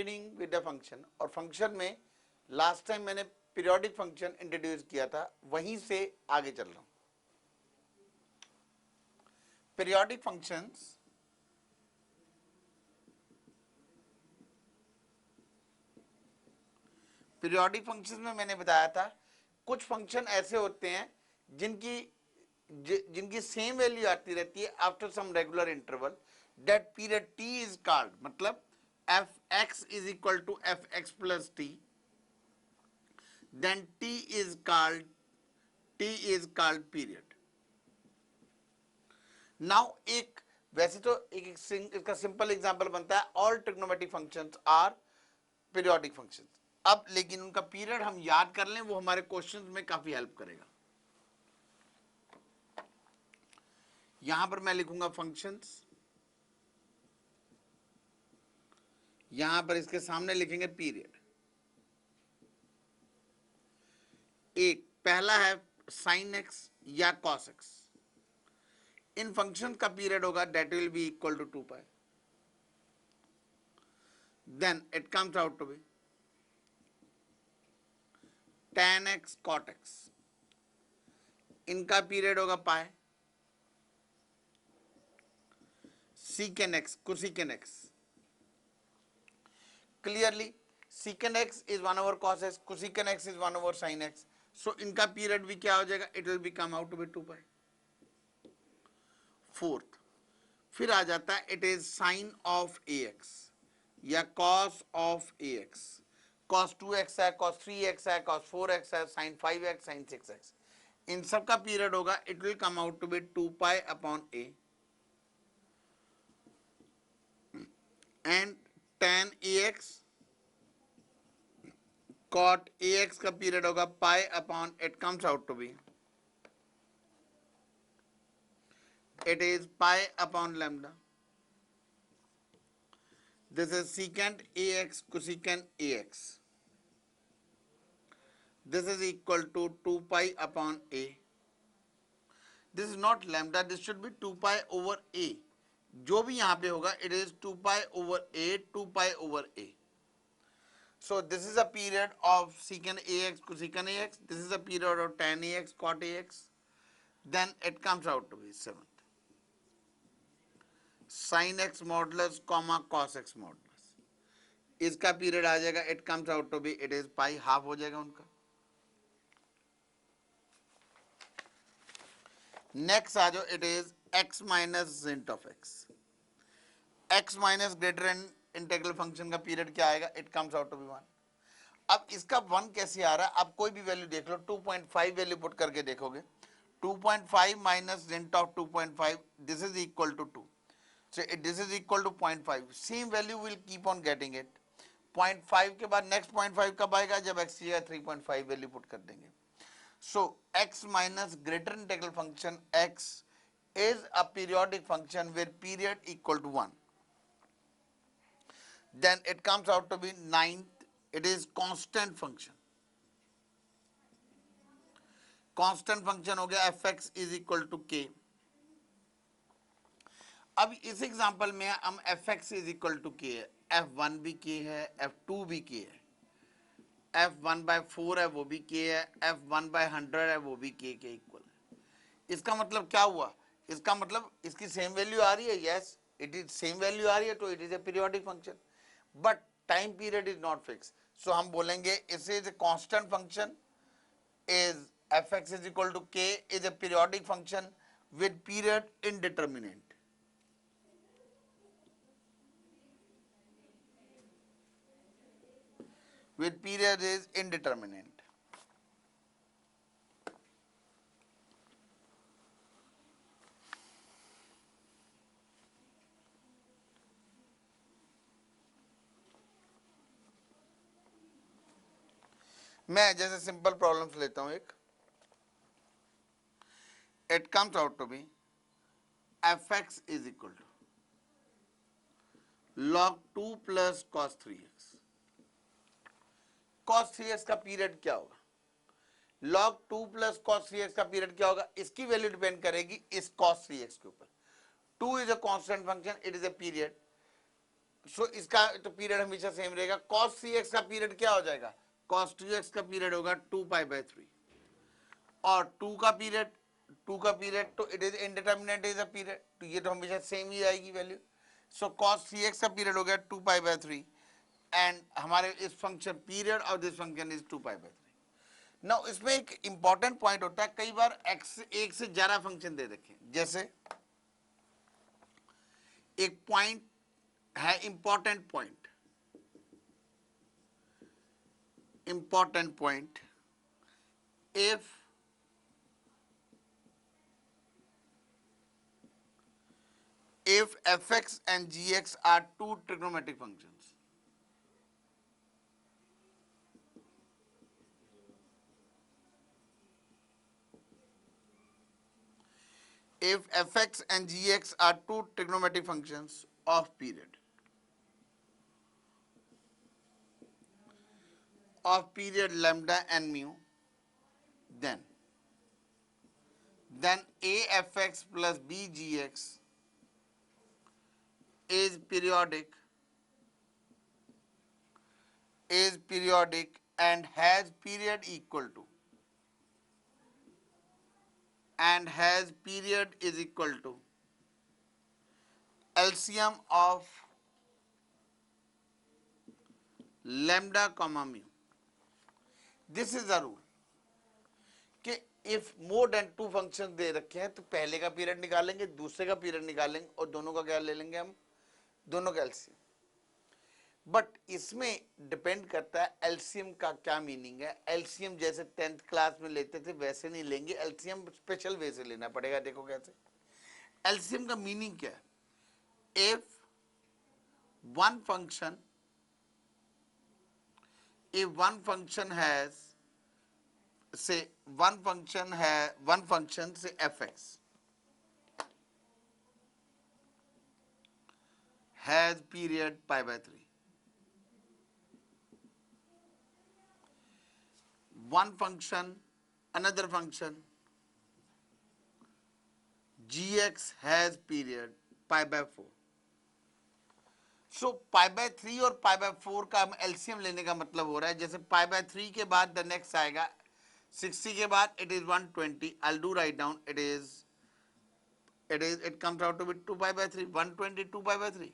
Continuing with the function, और function में last time मैंने पीरियोडिक फंक्शन इंट्रोड्यूस किया था, वहीं से आगे चल रहा हूं। पीरियोडिक फंक्शंस पीरियोडिक फंक्शंस में मैंने बताया था कुछ फंक्शन ऐसे होते हैं जिनकी सेम वैल्यू आती रहती है after some regular interval, that period T is called, मतलब f x is equal to f x plus T, then T is called period. Now एक वैसे तो इसका सिंपल एग्जांपल बनता है all trigonometric functions are periodic functions. अब लेकिन उनका पीरियड हम याद कर लें, वो हमारे क्वेश्चंस में काफी हेल्प करेगा। यहां पर मैं लिखूंगा फंक्शंस, यहां पर इसके सामने लिखेंगे पीरियड। एक पहला है साइन एक्स या कॉस एक्स, इन फंक्शन का पीरियड होगा that will be equal to 2 pi, then it comes out to be tan x cot x, इनका पीरियड होगा pi, secant x cosecant x, clearly secant x is 1 over cos x, cosecant x is 1 over sin x, so इनका period भी क्या हो जाएगा, it will become out to be 2 pi। Fourth फिर आ जाता है it is sign of ax या cos of ax, cos 2x है, cos 3x है, cos 4x है, sin 5x, sin 6x, इन सब का पीरियड होगा it will come out to be 2 pi upon a, and tan ax cot ax का period होगा pi upon, it comes out to be it is pi upon lambda. This is secant ax cosecant ax. This is equal to 2 pi upon a. This is not lambda, this should be 2 pi over a. जो भी यहाँ पे होगा it is 2 pi over a, 2 pi over a. So this is a period of secant ax cosecant ax. This is a period of tan ax cot ax. Then it comes out to be 7. sin x modulus comma cos x modulus, इसका period आ जाएगा it comes out to be it is pi, half हो जाएगा उनका। Next आ जाओ, it is x minus gint of x, x minus greater and integral function का period क्या आएगा, it comes out to be 1। अब इसका 1 कैसे आ रहा है, आप कोई भी वैल्यू देख लो, 2.5 वैल्यू पुट करके देखोगे, 2.5 minus gint of 2.5, this is equal to 2, so this is equal to 0.5, same value will keep on getting it। 0.5 के बाद next 0.5 कब आएगा, जब x की जगह 3.5 वैल्यू पुट कर देंगे। so x minus greater integral function x is a periodic function with period equal to 1, then it comes out to be 9th, it is constant function। constant function हो गया fx is equal to k। अब इस example में हम fx is equal to के है, f1 भी k है, f2 भी k है, f1/4 है वो भी k है, f1/100 है वो भी k के इक्वल है। इसका मतलब क्या हुआ, इसका मतलब इसकी सेम वैल्यू आ रही है, yes it is same value आ रही है, तो it is a periodic function, but time period is not fix. So हम बोलेंगे इस is a constant function, is fx is equal to k, is a periodic function with period indeterminate. with period is indeterminate। मैं जैसे simple problems लेता हूं एक, it comes out to be fx is equal to log 2 plus cos 3x। cos 3x का period क्या होगा, log 2 plus cos 3x का period क्या होगा, इसकी वैल्यू डिपेंड करेगी इस cos 3x के ऊपर। 2 is a constant function, it is a period, so इसका तो पीरियड हमेशा सेम रहेगा। cos 3x का पीरियड क्या हो जाएगा, cos 2x का पीरियड होगा 2 पाई बाय 3, और 2 का पीरियड तो it is indeterminate is a period, तो ये तो हमेशा सेम ही आएगी वैल्यू। सो cos 3x का पीरियड हो गया 2 पाई बाय 3, एंड हमारे इस function period of this function is 2 pi by 3। Now इसमें एक इंपॉर्टेंट पॉइंट होता है, कई बार x एक से ज्यादा फंक्शन दे रखे हैं, जैसे एक पॉइंट है, important point, if fx and gx are two trigonometric functions, if fx and gx are two trigonometric functions of period lambda and mu, then afx plus bgx is periodic and has period equal to, LCM of lambda comma mu. This is the rule कि if more than two function दे रखे हैं तो पहले का period निकालेंगे, दूसरे का पीरियड निकालेंगे, और दोनों का क्या ले लेंगे हम, दोनों का एलसीएम। बट इसमें डिपेंड करता है एलसीएम का क्या मीनिंग है। एलसीएम जैसे 10th क्लास में लेते थे वैसे नहीं लेंगे, एलसीएम स्पेशल वे से लेना पड़ेगा। देखो कैसे, एलसीएम का मीनिंग क्या है, इफ वन फंक्शन हैज से वन फंक्शन से fx has period π/3, another function gx has period π/4। सो π/3 और π/4 का हम एलसीएम लेने का मतलब हो रहा है, जैसे π/3 के बाद द नेक्स्ट आएगा 60 के बाद it is 120, I do write down, it comes out to be 2 π/3, 120 2 π/3,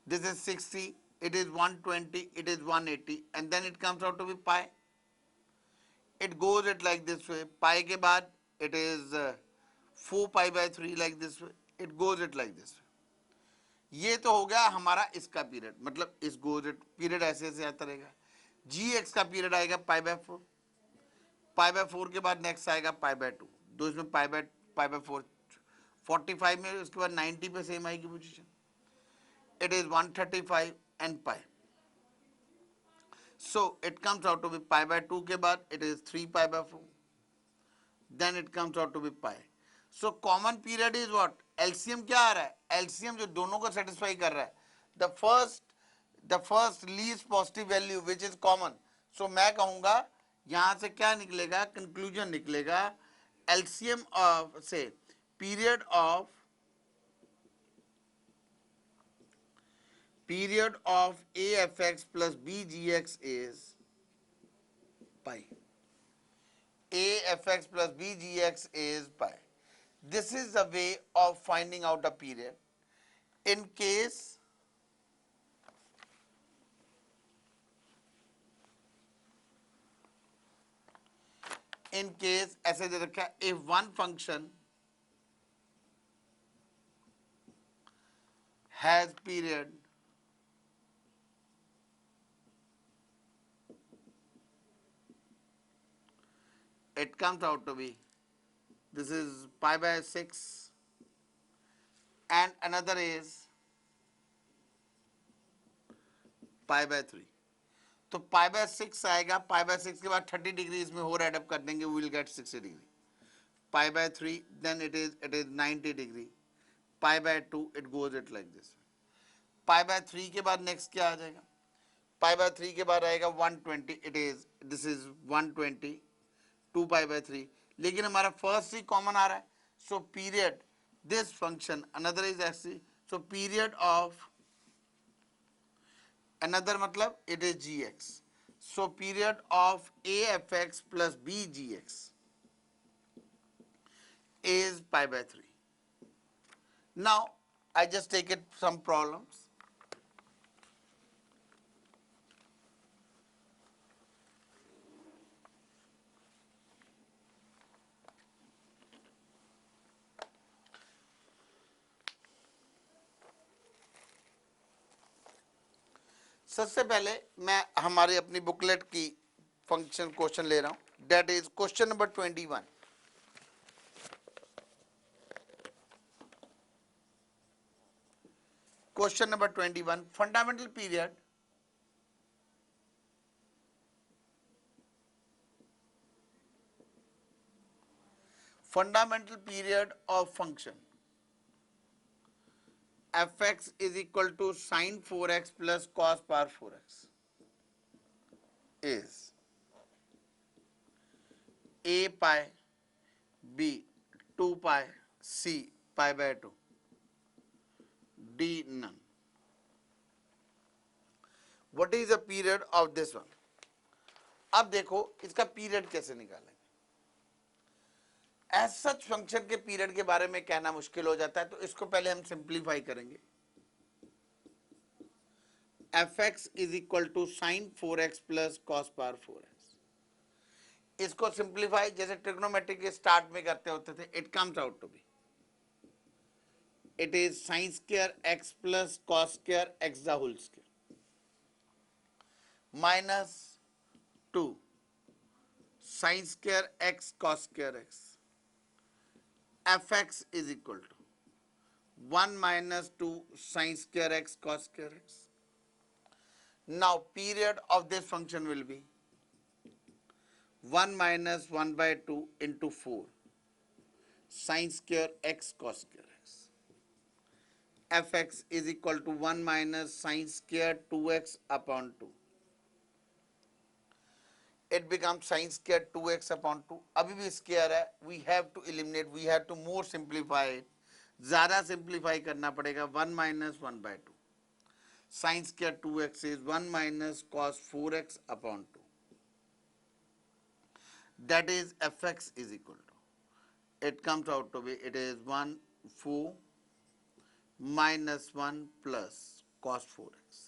this is 60, it is 120, it is 180, and then it comes out to be pi, it goes it like this way, pi के बाद it is 4 π/3 like this way, it goes it like this way। ये तो हो गया हमारा इसका period, मतलब इस गोज इट पीरियड ऐसे ऐसे आता रहेगा। gx का पीरियड आएगा π/4, π/4 के बाद नेक्स्ट आएगा π/2, दो इसमें π/4 45 में, उसके बाद 90 पे सेम आएगी position, it is 135 and pi, so it comes out to be π/2 के बाद it is 3 π/4, then it comes out to be pi। so common period is what, LCM क्या आ रहा है, LCM जो दोनों को सेटिस्फाई कर रहा है, the first least positive value which is common। so मैं कहूंगा यहां से क्या निकलेगा, कंक्लूजन निकलेगा, LCM of say period of AFX plus BGX is pi, AFX plus BGX is pi। this is the way of finding out a period in case ऐसे दे रखा है, if one function has period it comes out to be, this is π/6 and another is π/3, तो π/6 आएगा, π/6 के बाद 30 degree इसमें और add up कर देंगे, we will get 60 degree, π/3 then it is 90 degree, π/2 it goes it like this, π/3 के बाद नेक्स्ट क्या आ जाएगा, π/3 के बाद आएगा 120, this is 120 2 π/3, लेकिन हमारा फर्स्ट ही कॉमन आ रहा है, so period this function, another is x, so period of another matlab it is gx, so period of afx plus bgx is pi by 3. Now I just take it some problems. सबसे पहले मैं हमारे अपनी booklet की function question ले रहा हूं, that is question number 21. Question number 21, fundamental period of function fx is equal to sin 4x plus cos power 4x is a pi, b 2 pi, c pi by 2, d none. What is the period of this one? अब देखो इसका period कैसे निकालेंगे. As such function के period के बारे में कहना मुश्किल हो जाता है, तो इसको पहले हम सिंप्लीफाई करेंगे. fx is equal to sine 4x plus cos power 4x. इसको सिंप्लीफाई जैसे ट्रिग्नोमेट्रिक के स्टार्ट में करते होते थे, it comes out to be it is sine square x plus cos square x the whole square minus 2 sine square x cos square x. fx is equal to 1 minus 2 sin square x cos square x. Now period of this function will be 1 minus 1 by 2 into 4 sin square x cos square x. fx is equal to 1 minus sin square 2x upon 2. It becomes sin square 2x upon 2. अभी भी square है, we have to eliminate, we have to more simplify it. ज़्यादा simplify करना पड़ेगा. 1 minus 1 by 2 sin square 2x is 1 minus cos 4x upon 2. That is fx is equal to, it comes out to be, it is 1 4 minus 1 plus cos 4x.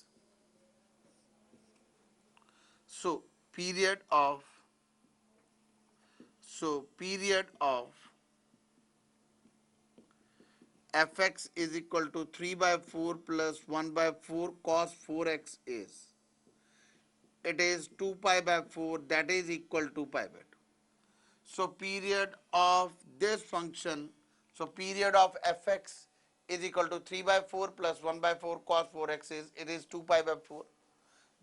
So period of fx is equal to 3 by 4 plus 1 by 4 cos 4x is, it is 2 pi by 4, that is equal to pi by 2. So period of this function, so period of fx is equal to 3 by 4 plus 1 by 4 cos 4x is, it is 2 pi by 4.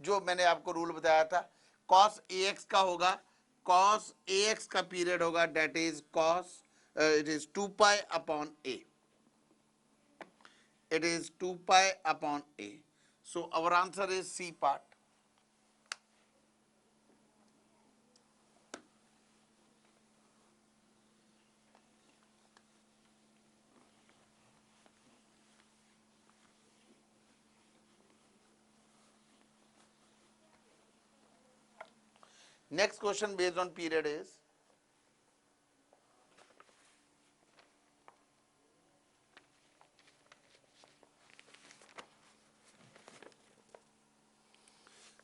जो मैंने आपको rule बताया था, cos ax का होगा, cos ax का period होगा, that is cos it is 2 pi upon a. It is 2 pi upon a. So our answer is C part. Next question based on period is,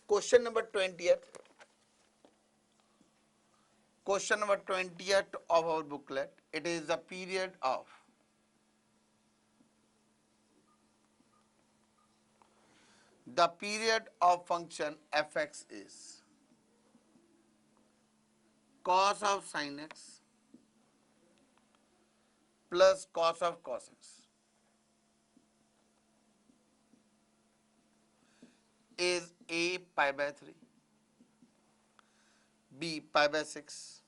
question number 20th. Question number 20th of our booklet. It is the period of function fx is cos of sin x plus cos of cos x is a pi by 3, b pi by 6,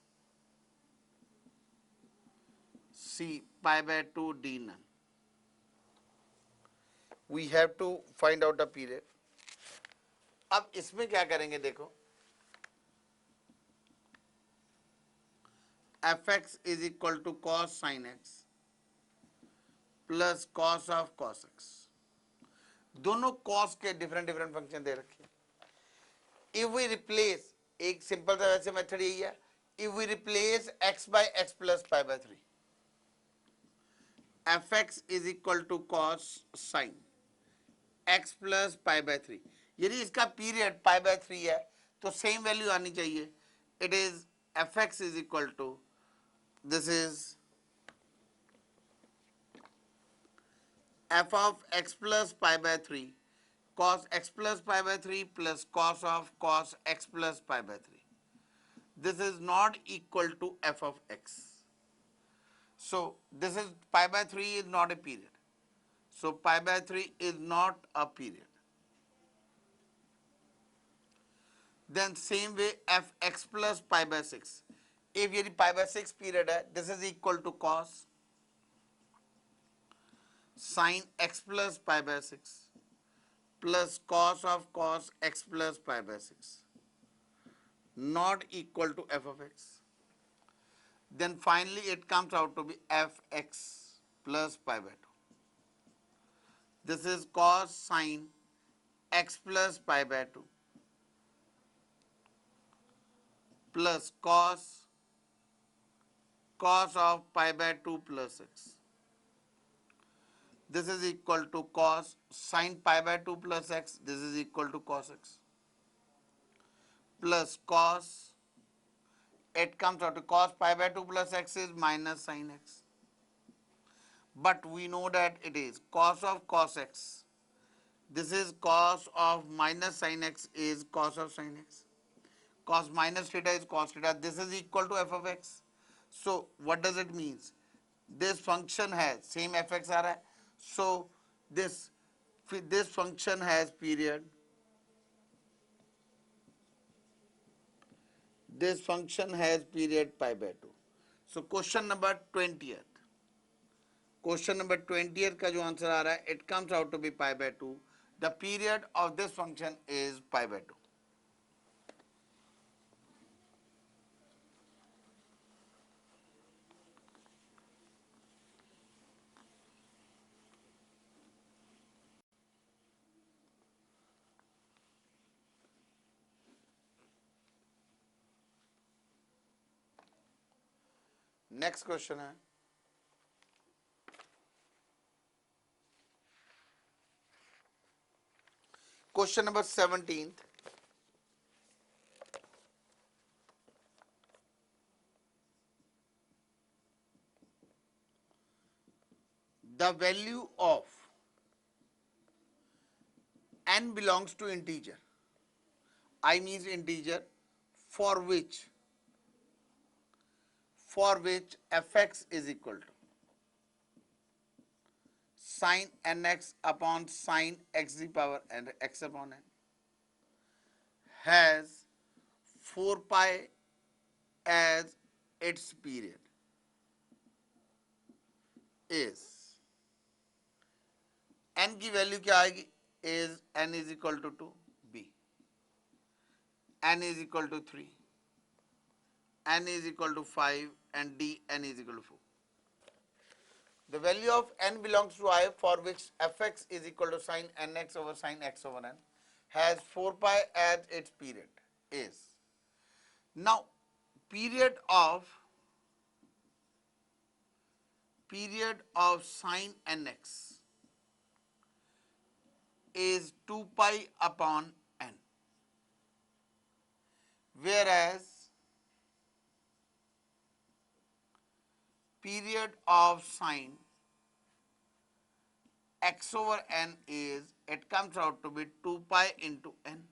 c pi by 2, d none. We have to find out the period. अब इसमें क्या करेंगे, देखो fx is equal to cos sin x plus cos of cos x. दोनों cos के different different function दे रखे। If we replace, एक सिंपल सा वैसे मेथड यही है, if we replace x by x plus pi by 3, f x is equal to cos sine x plus pi by 3। यदि इसका पीरियड पाई बाय 3 है तो सेम वैल्यू आनी चाहिए। It is f x is equal to, this is f of x plus pi by 3 cos x plus pi by 3 plus cos of cos x plus pi by 3. This is not equal to f of x. So this is pi by 3 is not a period. So pi by 3 is not a period. Then same way f x plus pi by 6. If ये pi by 6 period है, this is equal to cos sin x plus pi by 6 plus cos of cos x plus pi by 6 not equal to f of x. Then finally it comes out to be fx plus pi by 2. This is cos sin x plus pi by 2 plus cos of pi by 2 plus x. This is equal to cos sin pi by 2 plus x. This is equal to cos x plus cos, it comes out to cos pi by 2 plus x is minus sin x. But we know that it is cos of cos x. This is cos of minus sin x is cos of sin x. Cos minus theta is cos theta. This is equal to f of x. So what does it mean? This function has same fx आ रहा है. So this function has period. This function has period pi by 2. So question number 20th. Question number 20th का जो answer आ रहा है, it comes out to be pi by 2. The period of this function is pi by 2. Next question है, question number 17th. The value of n belongs to integer. I means integer for which fx is equal to sin nx upon sin x the power and x upon n has 4 pi as its period is n की value क्या आएगी, is n is equal to 2, b, n is equal to 3, n is equal to 5 and d n is equal to 4. The value of n belongs to I for which fx is equal to sin nx over sin x over n has 4 pi as its period is. Now period of sin nx is 2 pi upon n, whereas period of sin x over n is, it comes out to be 2 pi into n.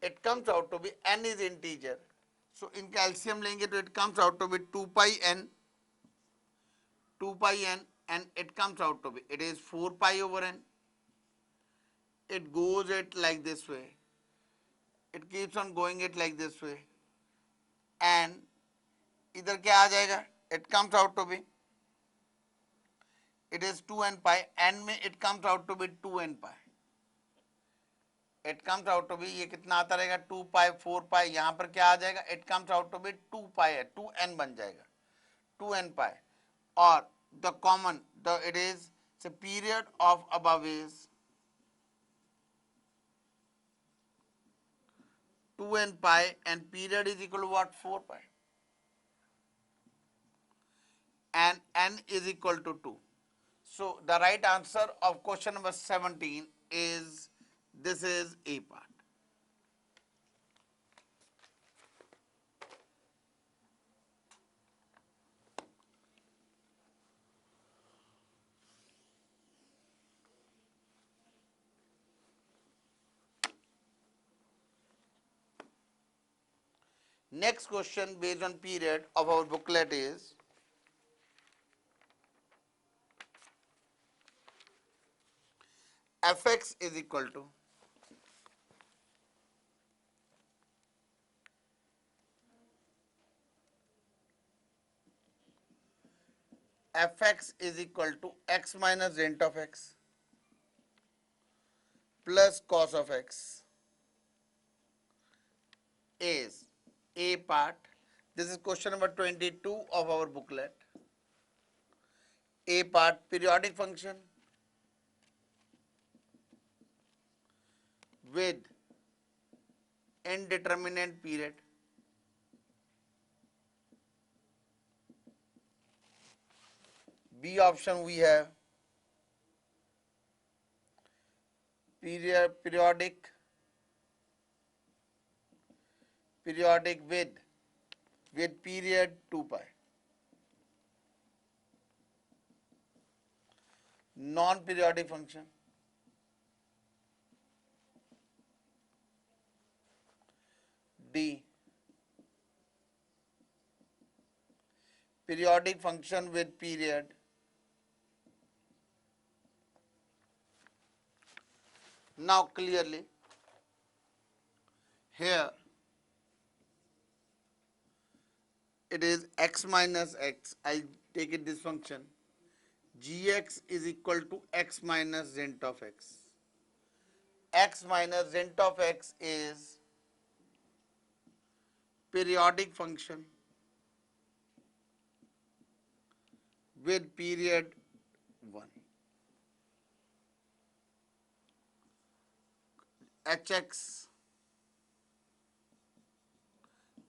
It comes out to be n is integer, so in calcium लेंगे तो it comes out to be 2 pi n, and it comes out to be, it is 4 pi over n. It goes it like this way, it keeps on going it like this way, and इधर क्या आ जाएगा, it comes out to be, it is 2n pi, n में it comes out to be 2n pi, it comes out to be, ये कितना आता रहेगा 2 pi 4 pi, यहाँ पर क्या आ जाएगा, it comes out to be 2 pi है, 2n बन जाएगा, 2n pi, or the common, it is the period of above is 2n pi and period is equal to what? 4 pi. And n is equal to 2. So the right answer of question number 17 is, this is A part. Next question based on period of our booklet is, fx is equal to x minus rent of x plus cos of x is A part. This is question number 22 of our booklet. A part, periodic function with indeterminate period. B option we have periodic with period 2 pi. Non-periodic function D, periodic function with period. Now clearly here it is x minus x, I take it this function, gx is equal to x minus rent of x. X minus rent of x is periodic function with period 1. Hx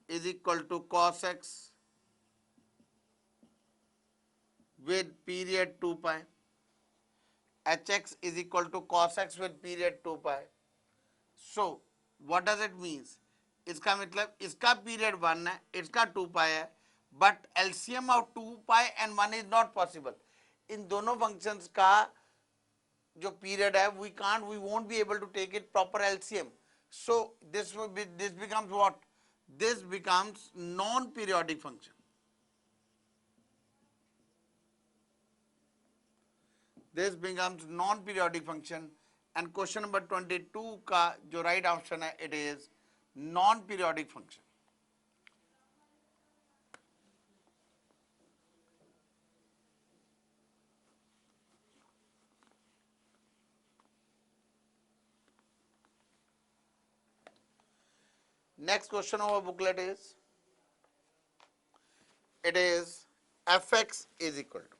is equal to cos x with period 2 pi. Hx is equal to cos x with period 2 pi. So what does it means? इसका मतलब इसका period 1 है, इसका 2 pi है, but LCM of 2 pi and 1 is not possible. इन दोनों functions का जो period है, we won't be able to take it proper LCM. So this becomes what? This becomes non-periodic function. This becomes non-periodic function, and question number 22 का जो right option है, it is non-periodic function. Next question of our booklet is, it is fx is equal to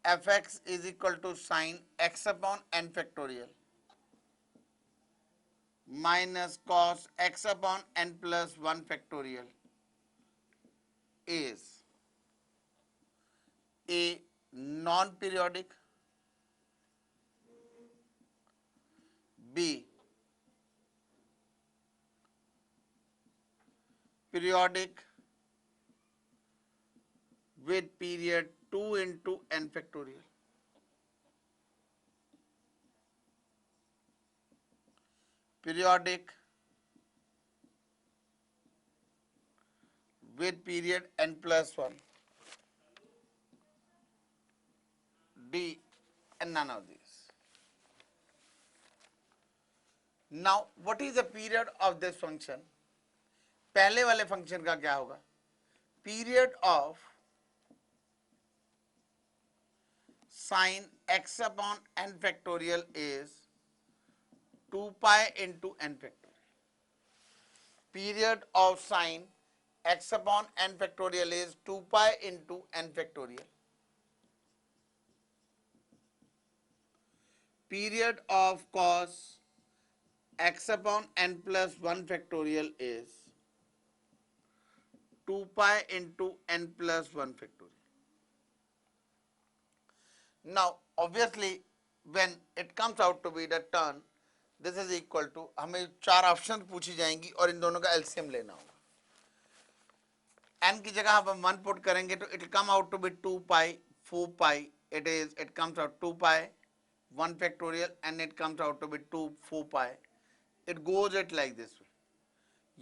fx is equal to sin x upon n factorial minus cos x upon n plus 1 factorial is A, non-periodic, B, periodic with period 2 into n factorial. Periodic with period n plus 1. D, and none of these. Now what is the period of this function? पहले वाले function का क्या होगा? Period of sin x upon n factorial is 2 pi into n factorial. Period of sin x upon n factorial is 2 pi into n factorial. Period of cos x upon n plus 1 factorial is 2 pi into n plus 1 factorial. Now, obviously, when it comes out to be the term, this is equal to, हमें चार option पूछी जाएंगी और इन दोनों का LCM लेना होगा. n की जगह हम 1 पुट करेंगे तो it come out to be 2 pi 4 pi, it comes out 2 pi 1 factorial and it comes out to be 2 4 pi. It goes it like this way.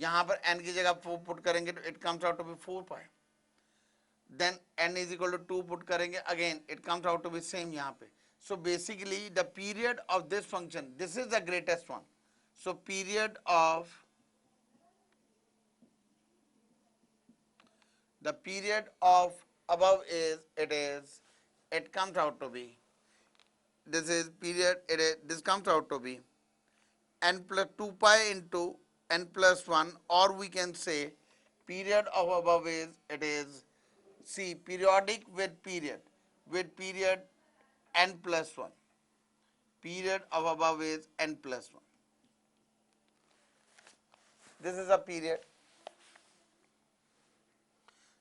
यहाँ पर n की जगह 4 पुट करेंगे तो it comes out to be 4 pi. then n is equal to 2 put करेंगे, again it comes out to be same यहाँ पे. So basically the period of this function, this is the greatest one. So period of the period of above is, it comes out to be, this is period, this comes out to be n plus 2 pi into n plus 1, or we can say period of above is, see, periodic with period n plus 1. Period of above is n plus 1. This is a period.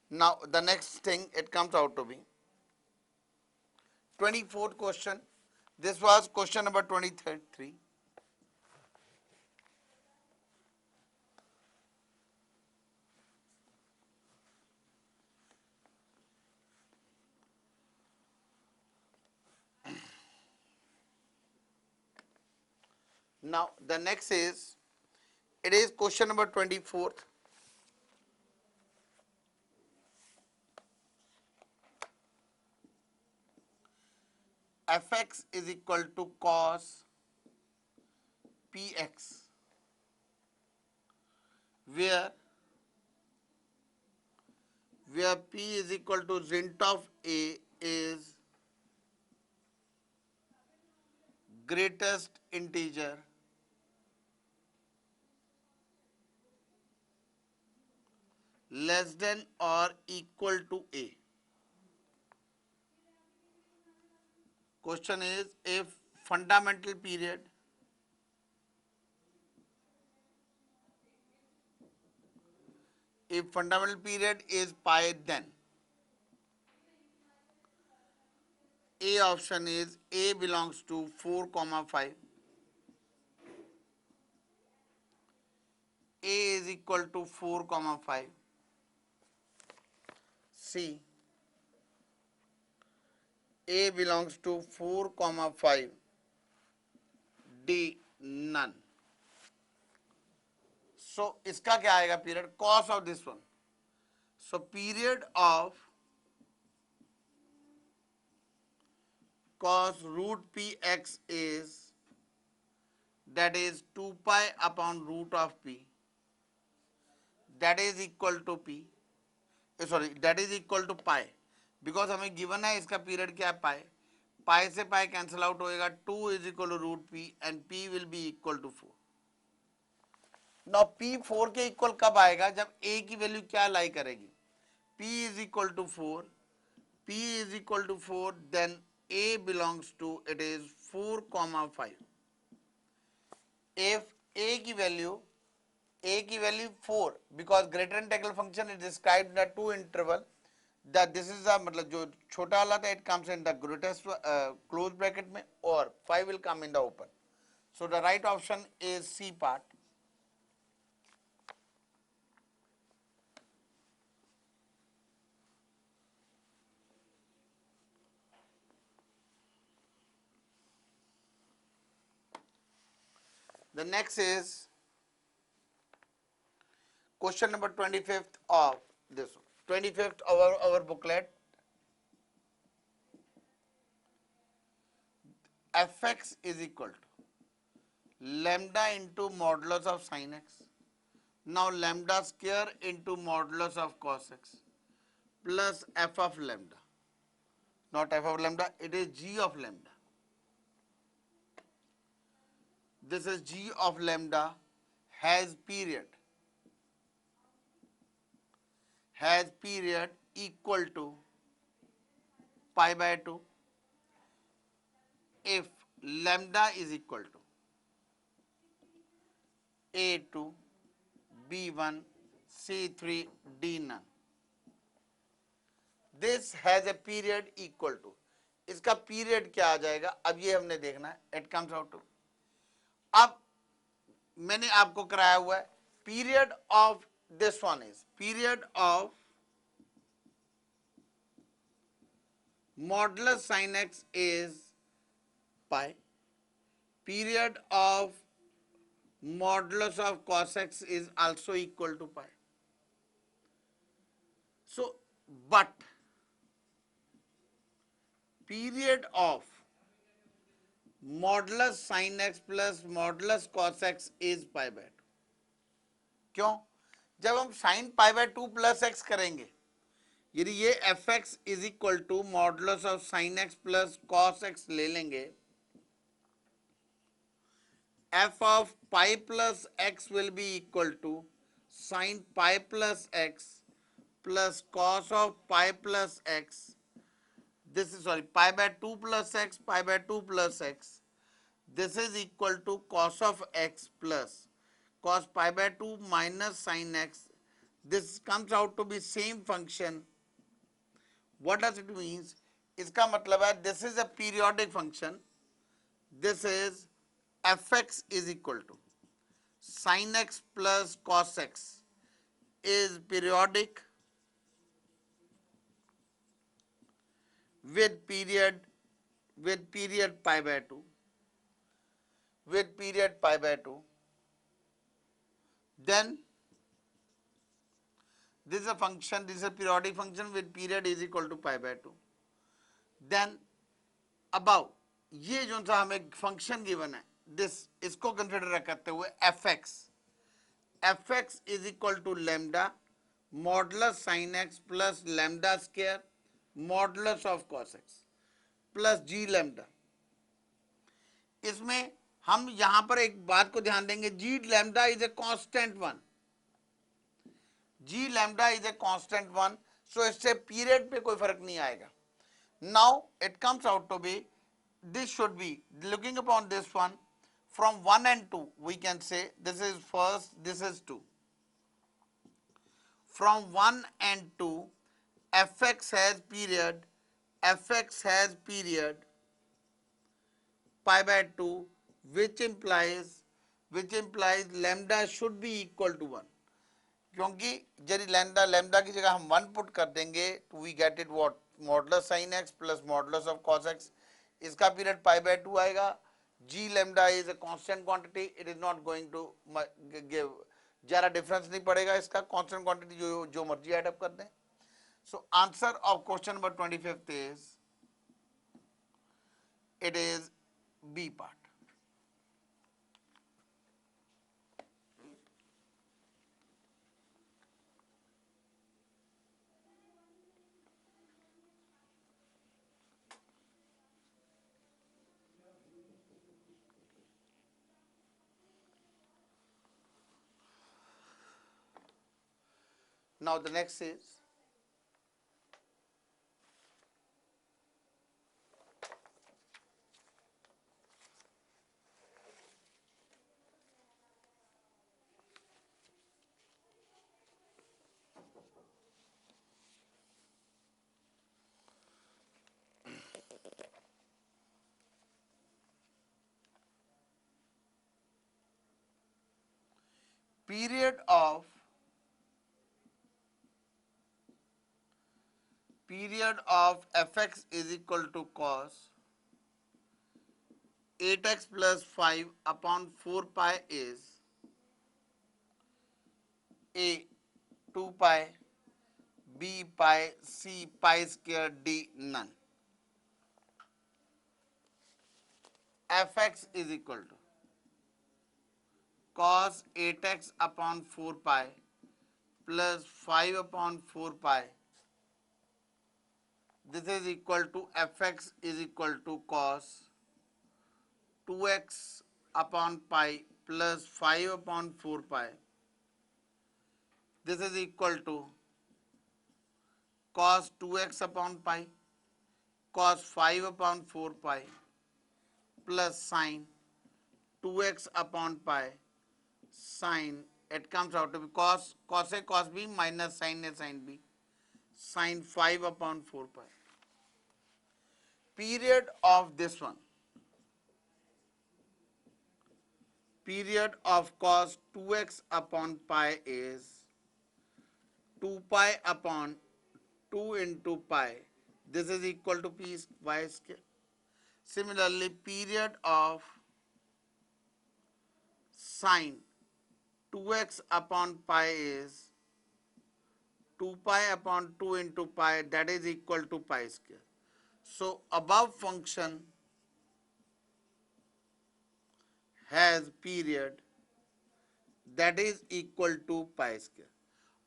Now the next thing, it comes out to be 24th question. This was question number 23. Now the next is, it is question number 24th. Fx is equal to cos px, where p is equal to zint of a is greatest integer less than or equal to a. Question is, if fundamental period is pi, then A option is A belongs to 4 comma 5, A is equal to 4 comma 5, C, A belongs to 4 comma 5, D none. So इसका क्या आएगा period? Cos of this one. So period of cos root px is, that is 2 pi upon root of p, that is equal to p, sorry, that is equal to pi, because हमें given है इसका period क्या है, pi. Pi से pi cancel out होएगा, 2 is equal to root p and p will be equal to 4. Now p 4 के equal कब आएगा, जब a की वैल्यू क्या लाई करेगी, p is equal to 4, p is equal to 4, then a belongs to, it is 4 comma 5. If a की value 4, because greater integral function is described in the two interval, that this is a, मतलब जो छोटा वाला था, it comes in the greatest close bracket में, और 5 will come in the open. So the right option is C part. The next is question number 25th of this one. 25th of our booklet. Fx is equal to lambda into modulus of sin x. Now lambda square into modulus of cos x plus f of lambda. Not f of lambda, it is g of lambda. This is g of lambda has period has period equal to pi by 2 if lambda is equal to A2, B1, C3, D none. This has a period equal to, इसका period क्या आ जाएगा अब ये हमने देखना है. It comes out to, अब मैंने आपको कराया हुआ है period of this one is period of modulus sine x is pi, period of modulus of cos x is also equal to pi. So, but period of modulus sin x plus modulus cos x is pi by 2. क्यों? जब हम sin pi by 2 plus x करेंगे, यदि ये f x is equal to modulus of sine x plus cos x ले लेंगे, f of pi plus x will be equal to sin pi plus x plus cos of pi plus x. This is sorry pi by 2 plus x, pi by 2 plus x. This is equal to cos of x plus cos pi by 2 minus sin x. This comes out to be same function. What does it means? इसका मतलब है this is a periodic function. This is fx is equal to sin x plus cos x is periodic with period pi by 2, with period pi by 2. Then this is a function, this is a periodic function with period is equal to pi by 2. Then above ये जो सा हमें function given है this, इसको consider करते हुए f x is equal to lambda modulus sine x plus lambda square modulus of cos x plus g lambda. इसमें हम यहां पर एक बात को ध्यान देंगे, g lambda is a constant one, g lambda is a constant one, so इससे पीरियड पे कोई फर्क नहीं आएगा. Now it comes out to be, this should be looking upon this one from 1 and 2 we can say this is first, this is 2. From 1 and 2 fx has period pi by 2 which implies lambda should be equal to 1. क्योंकि यदि lambda की जगह हम 1 put कर देंगे तो we get it what modulus sine x plus modulus of cos x. इसका period pi by 2 आएगा. जी lambda is a constant quantity, it is not going to give ज्यादा डिफरेंस नहीं पड़ेगा इसका, कांस्टेंट क्वांटिटी जो मर्जी ऐड अप कर दें. So answer of question number 25 is it is B part. Now the next is period of fx is equal to cos 8x plus 5 upon 4 pi is a 2 pi, b pi, c pi square, d none. fx is equal to cos 8x upon 4 pi plus 5 upon 4 pi. This is equal to fx is equal to cos 2x upon pi plus 5 upon 4 pi. This is equal to cos 2x upon pi cos 5 upon 4 pi plus sine 2x upon pi sine, it comes out to be cos A cos B minus sine A sine B sine 5 upon 4 pi. Period of this one, period of cos 2x upon pi is 2 pi upon 2 into pi. This is equal to p y square. Similarly, period of sine 2x upon pi is 2 pi upon 2 into pi, that is equal to pi square. So above function has period that is equal to pi square.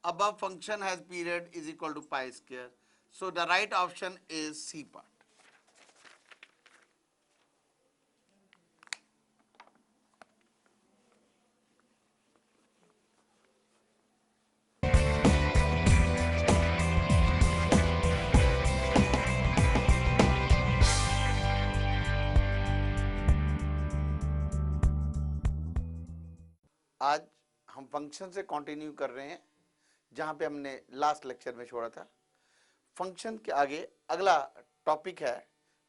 Above function has period is equal to pi square. So the right option is C part. आज हम function से continue कर रहे हैं जहां पे हमने last lecture में छोड़ा था। फंक्शन के आगे अगला टॉपिक है।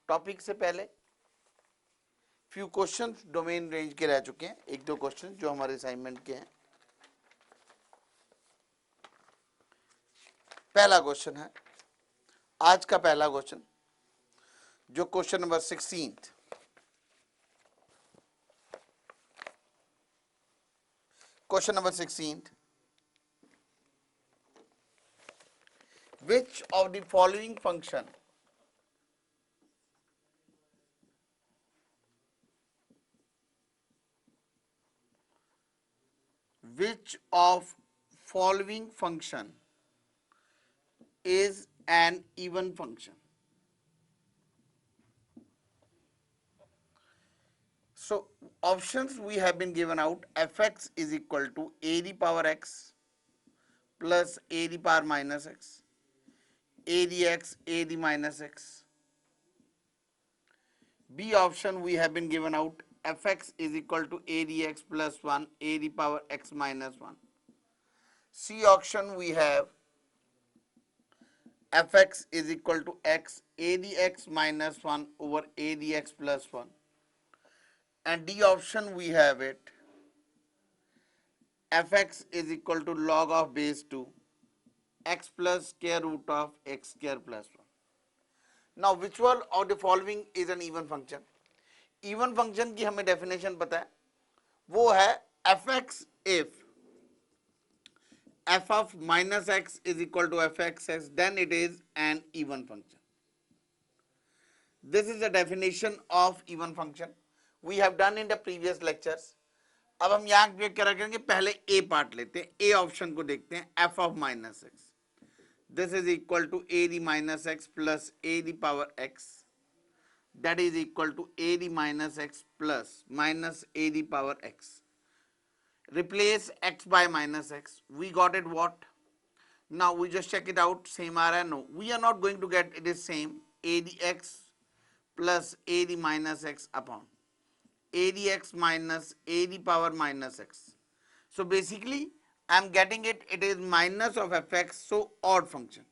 टॉपिक से पहले फ्यू क्वेश्चंस डोमेन रेंज के रह चुके हैं, एक दो क्वेश्चन जो हमारे असाइनमेंट के हैं। पहला क्वेश्चन है आज का पहला क्वेश्चन, जो question number 16। Question number 16. Which of the following function is an even function? So options we have been given out. Fx is equal to a the power x plus a the power minus x, a the x, a the minus x. B option we have been given out. Fx is equal to a the x plus 1, a the power x minus 1. C option we have Fx is equal to x, a the x minus 1 over a the x plus 1. And D option we have it, Fx is equal to log of base 2 x plus square root of x square plus 1. Now which one of the following is an even function? Even function की हमें definition पता है, वो है Fx if f of minus x is equal to fxx, then it is an even function. This is the definition of even function we have done in the previous lectures. अब हम यहाँ क्या करेंगे, पहले a पार्ट लेते हैं, a option को देखते हैं, f of minus x. This is equal to a the minus x plus a the power x. That is equal to a the minus x plus minus a the power x. Replace x by minus x. We got it what? Now we just check it out. Same आ रहा है? No. We are not going to get it is same. A the x plus a the minus x upon a the x minus a the power minus x. So basically I am getting it, it is minus of fx, so odd function.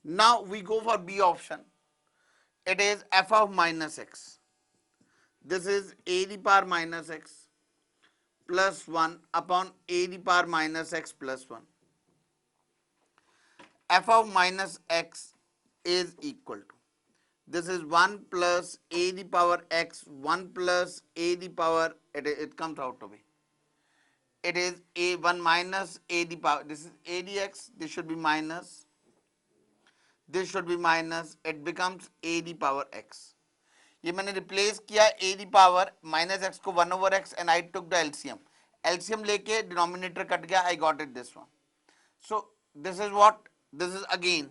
Now we go for B option. It is f of minus x. This is a the power minus x plus 1 upon a the power minus x plus 1. F of minus x is equal to, this is 1 plus a the power x, 1 plus a the power, it comes out to be, it is a 1 minus a the power, this is a dx, this should be minus, this should be minus, it becomes a the power x. ये मैंने replace किया a the power minus x को 1 over x and I took the LCM. LCM लेके denominator cut गया, I got it this one. So this is what, this is again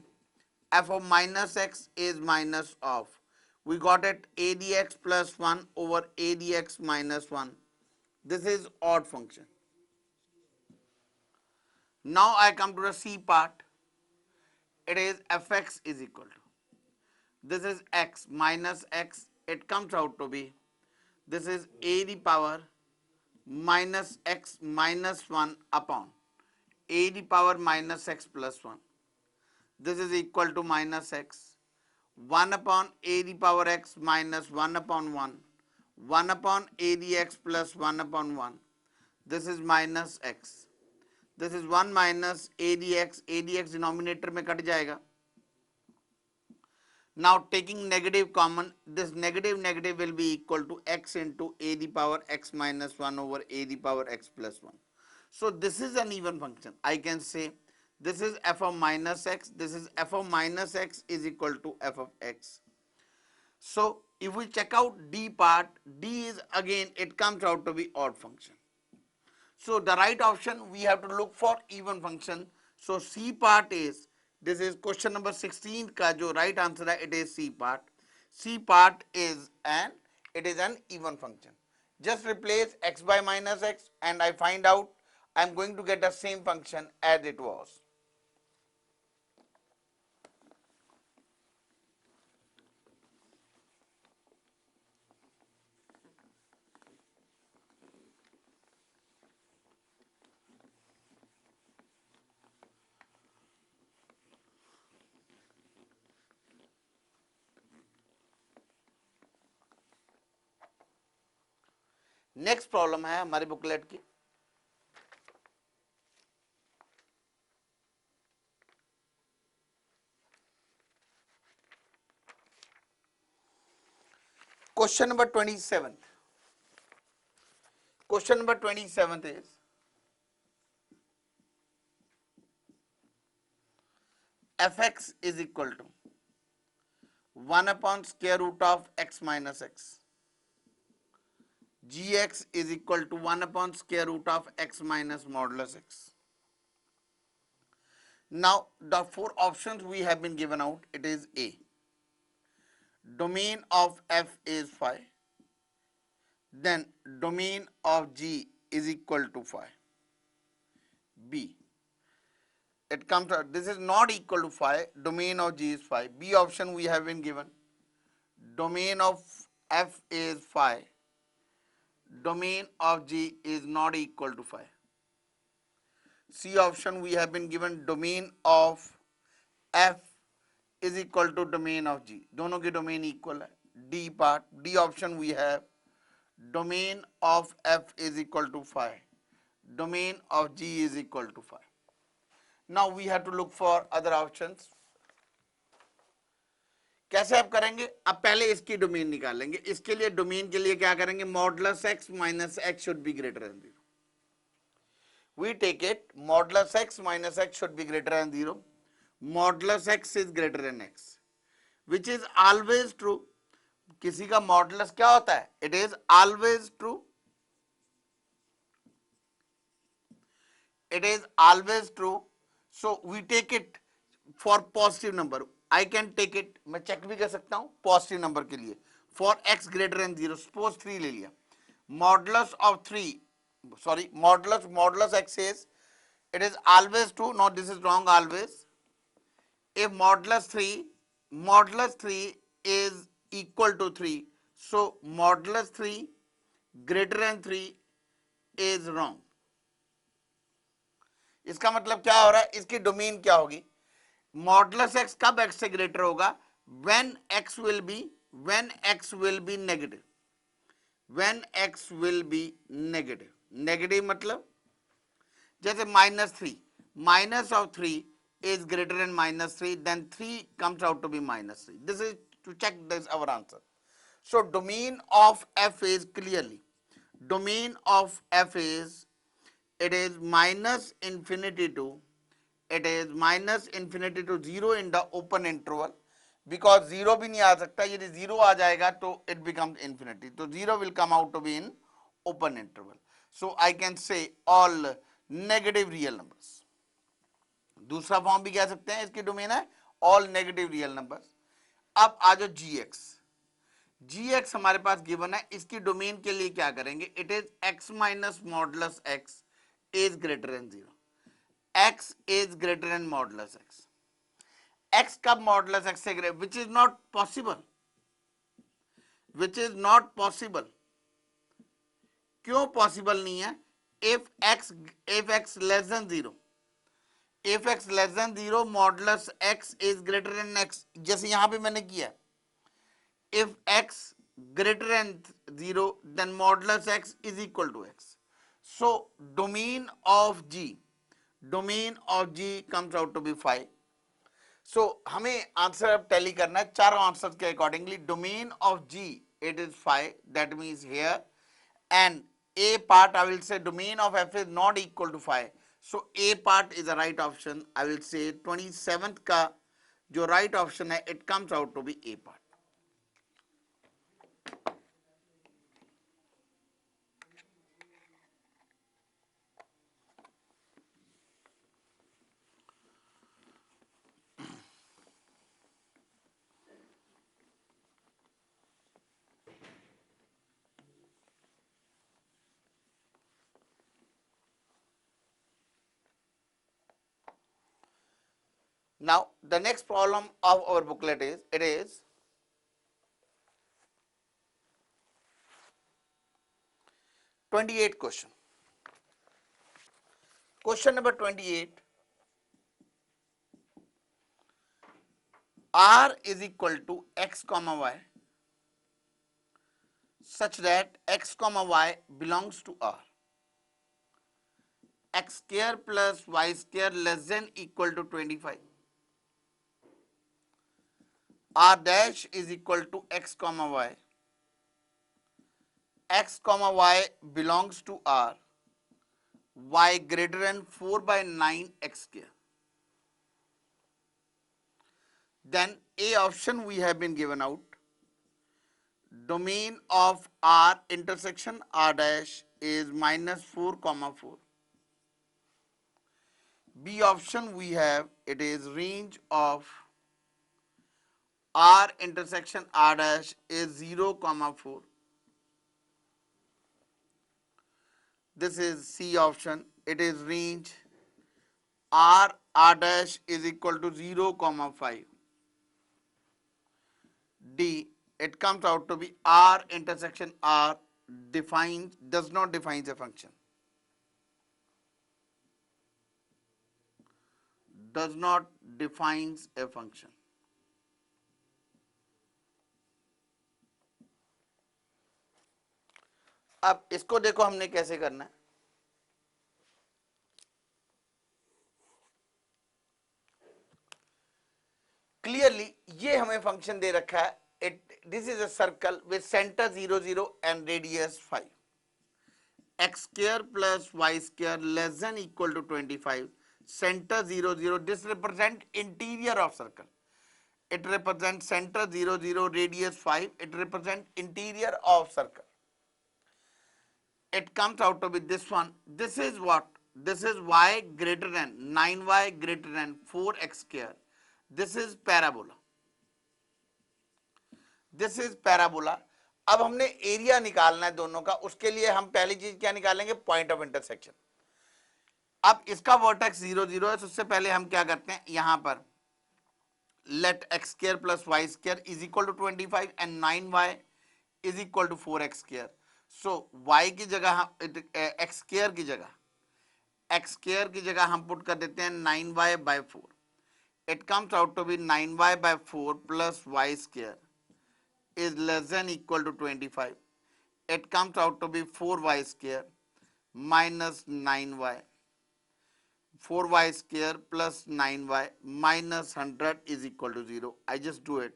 f of minus x is minus of, we got it a dx plus 1 over a dx minus 1. This is odd function. Now I come to the C part. It is fx is equal to, this is x minus x, it comes out to be, this is a the power minus x minus 1 upon a the power minus x plus 1. This is equal to minus x, 1 upon a the power x minus 1 upon 1, 1 upon a the x plus 1 upon 1. This is minus x. This is 1 minus a dx, a dx denominator में cut जाएगा. Now taking negative common, this negative negative will be equal to x into a the power x minus 1 over a the power x plus 1. So this is an even function. I can say this is f of minus x, this is f of minus x is equal to f of x. So if we check out d part, d is again, it comes out to be odd function. So the right option, we have to look for even function. So C part is, this is question number 16 का जो right answer है, it is C part. C part is it is an even function. Just replace x by minus x and I find out I am going to get the same function as it was. Next problem है हमारे booklet की. Question number 27. Question number 27 is fx is equal to 1 upon square root of x minus x. Gx is equal to 1 upon square root of x minus modulus x. Now the four options we have been given out, it is A. Domain of f is phi. Then domain of g is equal to phi. B. It comes out, this is not equal to phi, domain of g is phi. B option we have been given. Domain of f is phi. Domain of g is not equal to phi. C option we have been given, domain of f is equal to domain of g. दोनों के domain equal है. D part, D option we have, domain of f is equal to phi. Domain of g is equal to phi. Now we have to look for other options. कैसे आप करेंगे? अब पहले इसकी domain निकालेंगे. इसके लिए डोमेन के लिए क्या करेंगे? Modulus x minus x should be greater than 0. We take it modulus x minus x should be greater than 0. Modulus x is greater than x, which is always true. किसी का modulus क्या होता है? It is always true. It is always true. So we take it for positive number. I can take it, मैं check भी कर सकता हूँ पॉजिटिव नंबर के लिए. For x greater than 0, suppose 3 ले लिया. Modulus of 3, sorry, modulus x is, it is always true. No, this is wrong always. If modulus 3 is equal to 3, so modulus 3 greater than 3 is wrong. इसका मतलब क्या हो रहा है? इसकी domain क्या होगी? मॉडुलस x कब x से ग्रेटर होगा? when x will be negative. When x will be negative. Negative मतलब जैसे -3, minus of 3 is greater than -3, then 3 comes out to be -3. This is to check this our answer. So domain of f is clearly, domain of f is, it is minus infinity to 0 in the open interval, because 0 भी नहीं आ सकता. यदि 0 आ जाएगा तो it becomes infinity. तो 0 will come out to be in open interval. So I can say all negative real numbers. दूसरा form भी कह सकते हैं, इसकी डोमेन है all negative real numbers. अब आ जाओ gx हमारे पास गिवन है. इसकी डोमेन के लिए क्या करेंगे? It is x minus modulus x is greater than 0. x is greater than modulus x. x कब modulus x से greater, which is not possible, which is not possible. क्यों पॉसिबल नहीं है? if x less than 0, if x less than 0 modulus x is greater than x, जैसे यहां पे मैंने किया, if x greater than 0 then modulus x is equal to x. So domain of g comes out to be 5. So हमें answer अब tally करना है चारों आंसर के accordingly. Domain of g it is 5, that means here, and a part I will say domain of f is not equal to 5, so a part is the right option. I will say 27th का जो right option है, it comes out to be a part. Now the next problem of our booklet is, it is 28 question. Question number 28. R is equal to x comma y such that x comma y belongs to R. X square plus y square less than equal to 25. R dash is equal to x comma y. X comma y belongs to R. Y greater than 4 by 9 x square. Then A option we have been given out. Domain of R intersection R dash is minus 4 comma 4. B option we have, it is range of R intersection R dash is 0 comma 4. This is C option, it is range R dash is equal to 0 comma 5. D, it comes out to be R intersection R does not define a function. Does not defines a function. अब इसको देखो हमने कैसे करना है. Clearly ये हमें function दे रखा है. This is a circle with center 0 0 and radius 5. X square plus y square less than equal to 25. Center 0 0. This represents interior of circle. It represents center 0 0, radius 5. It represents interior of circle. It comes out to be this one. This is what? This is y greater than 9y greater than 4x square. This is parabola. This is parabola. अब हमने area निकालना है दोनों का. उसके लिए हम पहली चीज क्या निकालेंगे? Point of intersection. अब इसका वर्टेक्स 0 0 है, तो उससे पहले हम क्या करते हैं, यहां पर let x square plus y square is equal to 25 and 9y is equal to 4x square. So y की जगह x square की जगह हम पुट कर देते हैं 9y by 4. It comes out to be 9y by 4 plus y square is less than equal to 25. It comes out to be 4y square minus 9y. 4y square plus 9y minus 100 is equal to 0. I just do it.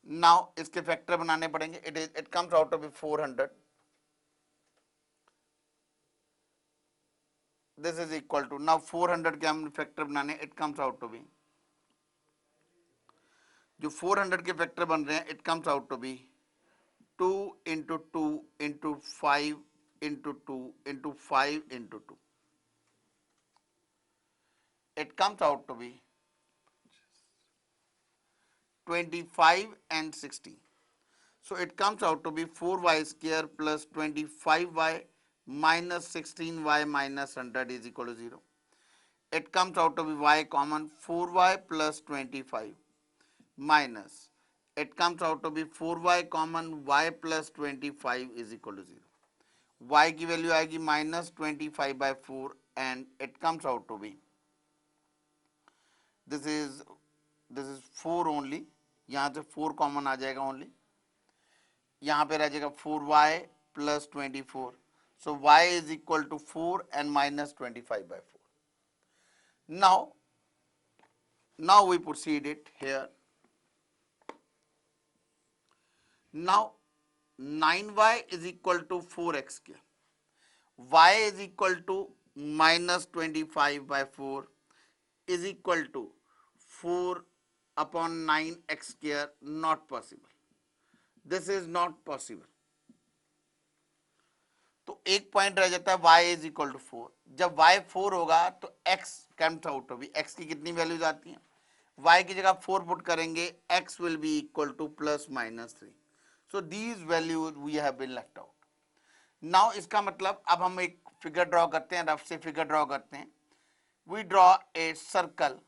Now इसके factor बनाने पड़ेंगे. It comes out to be 400. This is equal to, now 400 के हम factor बनाने, it comes out to be, जो 400 के factor बन रहे हैं, it comes out to be 2 into 2 into 5 into 2 into 5 into 2. It comes out to be 25 and 60. So it comes out to be 4y square plus 25y minus 16y minus 100 is equal to 0. It comes out to be y common 4y plus 25 minus, it comes out to be 4y common y plus 25 is equal to 0. Y की value आएगी minus 25/4 and it comes out to be, this is 4 only, यहाँ से 4 common आ जाएगा only, यहाँ पे रह जाएगा 4y plus 24. So y is equal to 4 and minus 25/4. Now we proceed it here. Now 9y is equal to 4x square. Y is equal to minus 25/4 is equal to 4 upon 9x square. Not possible. This is not possible. तो एक point रह जाता है y is equal to 4. जब y 4 होगा तो x comes out होगी. x की कितनी वैल्यूज आती हैं? y की जगह 4 पुट करेंगे, x will be equal to plus minus 3. So these values we have been left out. Now इसका मतलब अब हम एक फिगर ड्रॉ करते हैं, रफ से फिगर ड्रॉ करते हैं. We draw a circle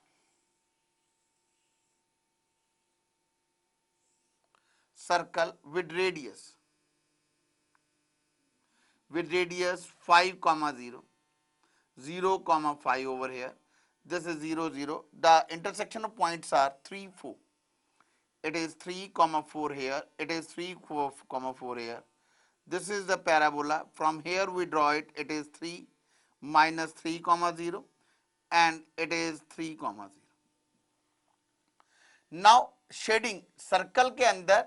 with radius 5, 0, 0, 5 over here. This is 0, 0. The intersection of points are 3, 4. It is 3, 4 here. It is 3, 4 here. This is the parabola. From here we draw it. It is 3 minus 3, 0 and it is 3, 0. Now shading circle के अंदर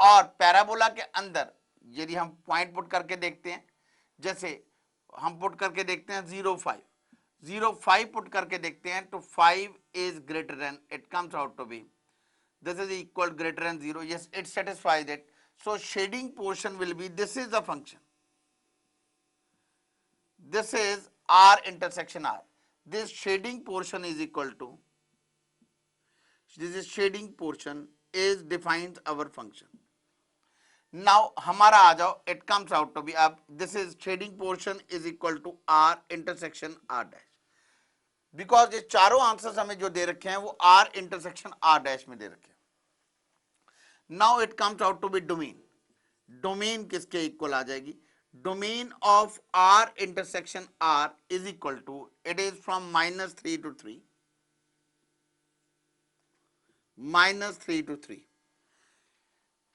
और parabola के अंदर यदि हम point put करके देखते हैं, जैसे हम पुट करके देखते हैं 0, 5 पुट करके देखते हैं तो 5 is greater than, it comes out to be, this is equal greater than 0. Yes, it satisfies it. So shading portion will be, this is the function, this is R intersection R. This shading portion is equal to, this is shading portion is defines our function. Now हमारा आ जाओ, it comes out to be, अब this is shading portion is equal to R intersection R dash. Because ये चारों answers हमें जो दे रखे हैं वो R intersection R dash में दे रखे हैं. Now it comes out to be domain. Domain किसके इक्वल आ जाएगी? Domain of R intersection R is equal to, it is from -3 to 3. -3 to 3.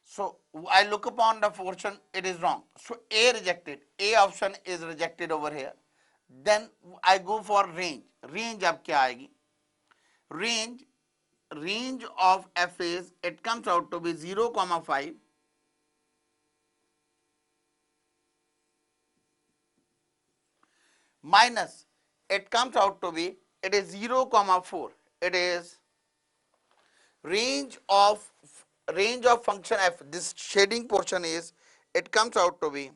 So I look upon the portion, it is wrong. So A rejected. A option is rejected over here. Then I go for range. Range अब क्या आएगी? Range of F is, it comes out to be 0, 5 minus, it comes out to be, it is 0, 4. It is range of function f. This shading portion is, it comes out to be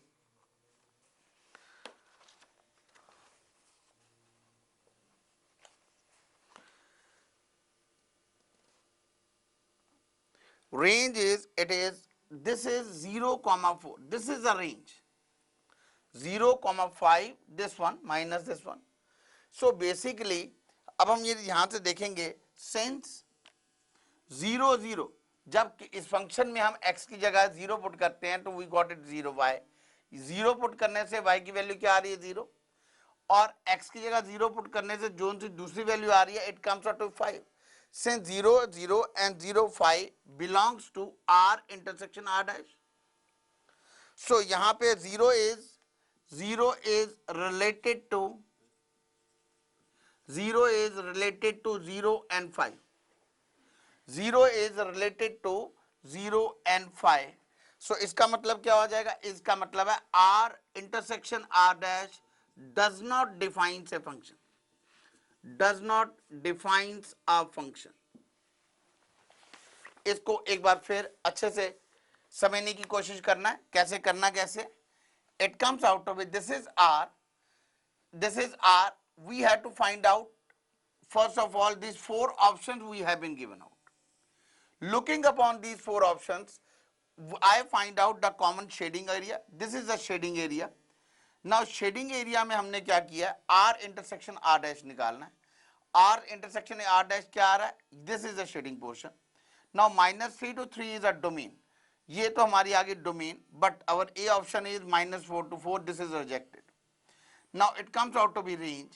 range is, it is, this is 0, 4. This is the range. 0, 5 this one minus this one. So basically अब हम ये यहाँ से देखेंगे, since 0, 0, जब इस function में हम x की जगह 0 पुट करते हैं तो we got it 0y. 0 put करने से y की वैल्यू क्या आ रही है? 0. और x की जगह 0 पुट करने से जो सी दूसरी वैल्यू आ रही है, it comes out to 5. Since 0, 0 and 0, 5 belongs to R intersection R dash. So यहाँ पे 0 is related to 0 and 5. 0 is related to 0 and 5. So इसका मतलब क्या हो जाएगा? इसका मतलब है R intersection R dash does not defines a function. Does not defines a function. इसको एक बार फिर अच्छे से समझने की कोशिश करना है. कैसे करना? कैसे? It comes out of it. This is R. This is R. We have to find out, first of all, these 4 options we have been given out. Looking upon these 4 options, I find out the common shading area. This is the shading area. Now shading area में हमने क्या किया, are intersection are dash निकालना है। Are intersection are dash क्या आ रहा है, this is a shading portion. Now -3 to 3 is a domain, ये तो हमारी आगे domain, but our A option is -4 to 4, this is rejected. Now it comes out to be range.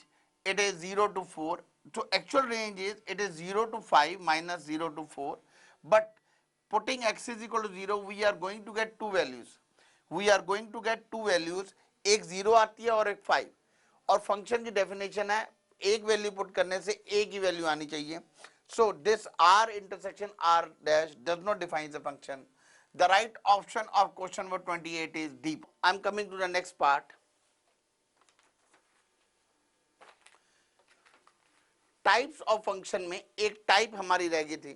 It is 0 to 4. So actual range is, it is 0 to 5 minus 0 to 4. But putting x is equal to 0, we are going to get two values. We are going to get two values. एक 0 आती है और एक 5. और function की definition है, एक value put करने से एक ही वैल्यू आनी चाहिए. So this r intersection r dash does not define the function. The right option of question number 28 is D. I am coming to the next part. Types of function में एक type हमारी रह गई थी,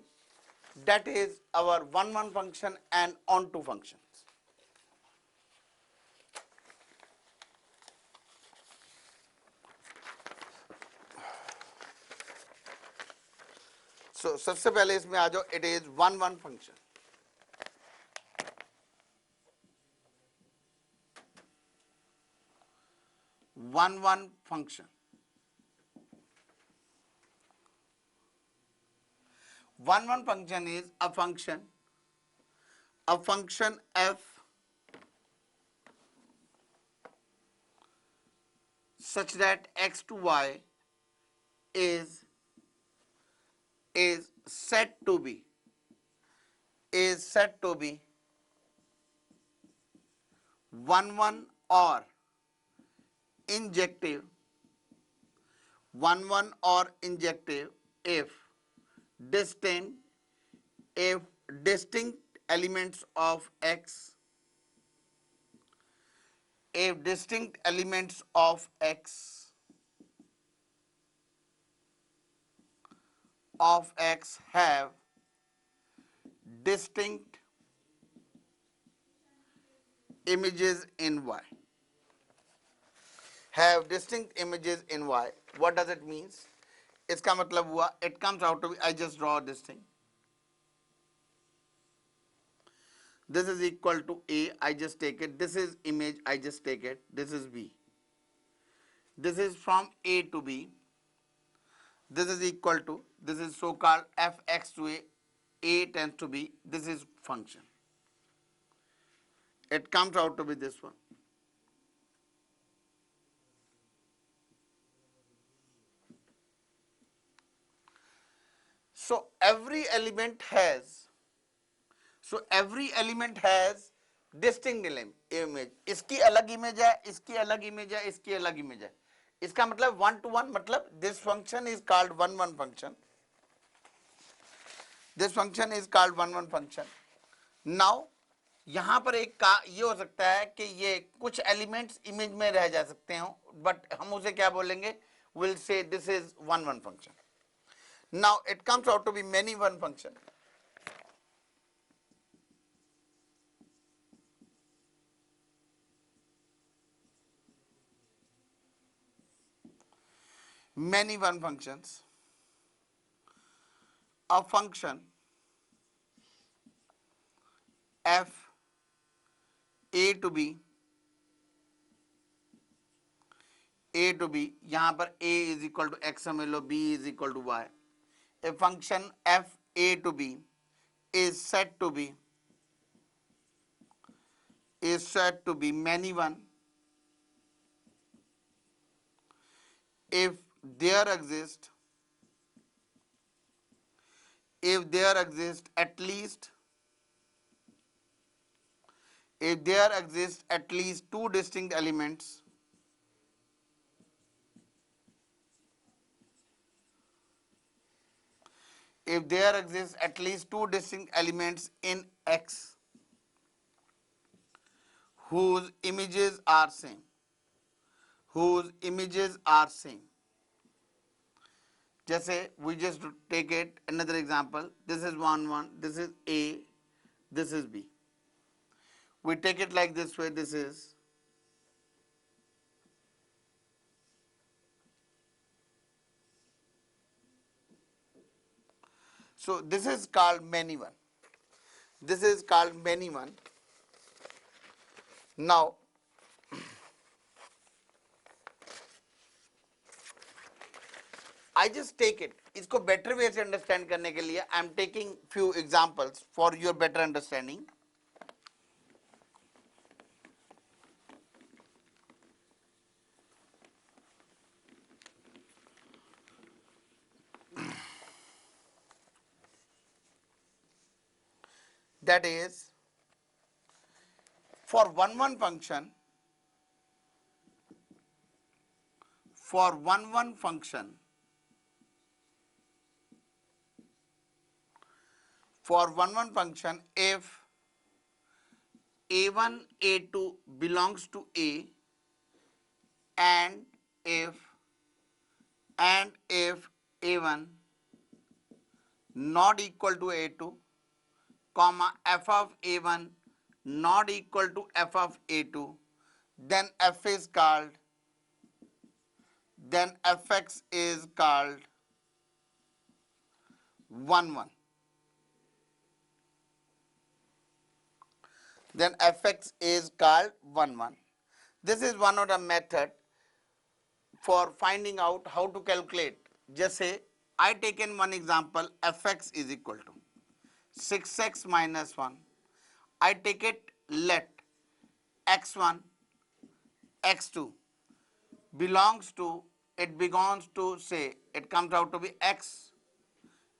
that is our one one function and onto function. So सबसे पहले इसमें आ जाओ, it is one one function. One one function, one function is a function f such that x to y is said to be one or injective if distinct elements of x have distinct images in y. What does it means? इसका मतलब हुआ, it comes out to be, I just draw this thing. This is equal to A, I just take it. This is image, I just take it. This is B. This is from A to B. This is equal to, this is so-called fx to A tends to B. This is function. It comes out to be this one. So every element has distinct image. इसकी अलग image है, इसकी अलग image है, इसकी अलग image है. इसका मतलब one to one, मतलब this function is called one one function. This function is called one one function. Now यहाँ पर एक का ये हो सकता है कि ये कुछ एलिमेंट्स इमेज में रह जा सकते हो, बट हम उसे क्या बोलेंगे, we'll say this is one one function. Now it comes out to be many one function. Many one functions, a function f a to b यहाँ पर a is equal to x समझ लो, b is equal to y. A function f a to b is said to be many one if there exists at least two distinct elements in X whose images are same. जैसे we just take it another example. This is 1 1, this is A, this is B. We take it like this way. This is so this is called many one. Now I just take it, इसको better way से understand करने के लिए I am taking few examples for your better understanding. That is, for one function, for one function, for one function, if a1 a2 belongs to a, and if a1 not equal to a2, comma f of a1 not equal to f of a2, then f is called, then fx is called 1 1. Then fx is called 1 1. This is one of the method for finding out how to calculate. Just say I taken one example, fx is equal to 6x minus 1. I take it, let x1 x2 belongs to, it belongs to, say it comes out to be x